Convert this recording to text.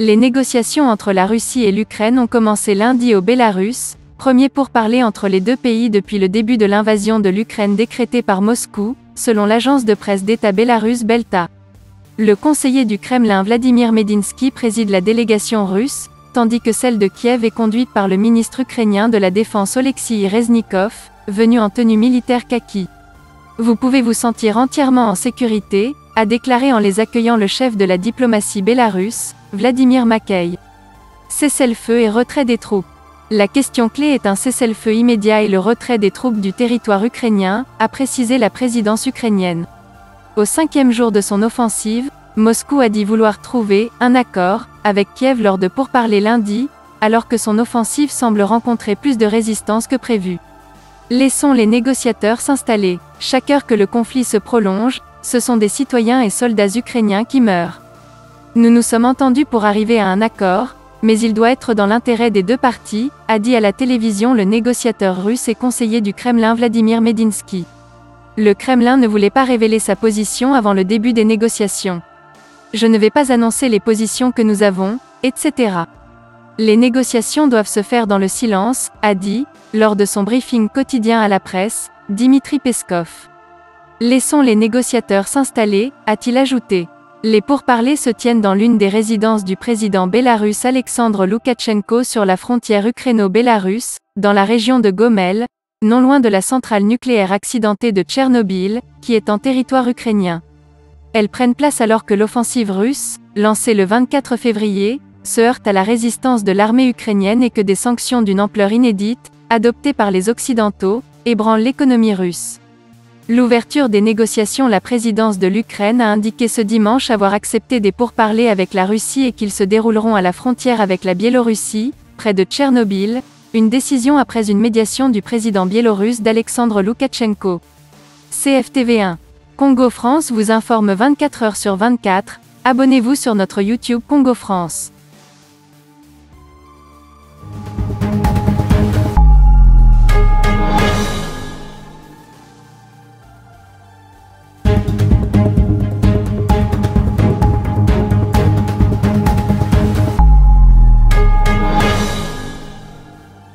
Les négociations entre la Russie et l'Ukraine ont commencé lundi au Bélarus, premier pourparlers entre les deux pays depuis le début de l'invasion de l'Ukraine décrétée par Moscou, selon l'agence de presse d'État bélarusse Belta. Le conseiller du Kremlin Vladimir Medinsky préside la délégation russe, tandis que celle de Kiev est conduite par le ministre ukrainien de la Défense Oleksiy Reznikov, venu en tenue militaire kaki. Vous pouvez vous sentir entièrement en sécurité, a déclaré en les accueillant le chef de la diplomatie bélarusse, Vladimir Makey. Cessez-le-feu et retrait des troupes. La question clé est un cessez-le-feu immédiat et le retrait des troupes du territoire ukrainien, a précisé la présidence ukrainienne. Au 5e jour de son offensive, Moscou a dit vouloir trouver un accord avec Kiev lors de pourparlers lundi, alors que son offensive semble rencontrer plus de résistance que prévu. Laissons les négociateurs s'installer. Chaque heure que le conflit se prolonge, ce sont des citoyens et soldats ukrainiens qui meurent. Nous nous sommes entendus pour arriver à un accord, mais il doit être dans l'intérêt des deux parties, a dit à la télévision le négociateur russe et conseiller du Kremlin Vladimir Medinsky. Le Kremlin ne voulait pas révéler sa position avant le début des négociations. Je ne vais pas annoncer les positions que nous avons, etc. Les négociations doivent se faire dans le silence, a dit, lors de son briefing quotidien à la presse, Dmitri Peskov. Laissons les négociateurs s'installer, a-t-il ajouté. Les pourparlers se tiennent dans l'une des résidences du président bélarusse Alexandre Loukachenko sur la frontière ukraino-bélarusse, dans la région de Gomel, non loin de la centrale nucléaire accidentée de Tchernobyl, qui est en territoire ukrainien. Elles prennent place alors que l'offensive russe, lancée le 24 février, se heurte à la résistance de l'armée ukrainienne et que des sanctions d'une ampleur inédite, adoptées par les Occidentaux, ébranlent l'économie russe. L'ouverture des négociations. La présidence de l'Ukraine a indiqué ce dimanche avoir accepté des pourparlers avec la Russie et qu'ils se dérouleront à la frontière avec la Biélorussie, près de Tchernobyl, une décision après une médiation du président biélorusse d'Alexandre Loukachenko. CFTV1. Congo France vous informe 24 heures sur 24, abonnez-vous sur notre YouTube Congo France.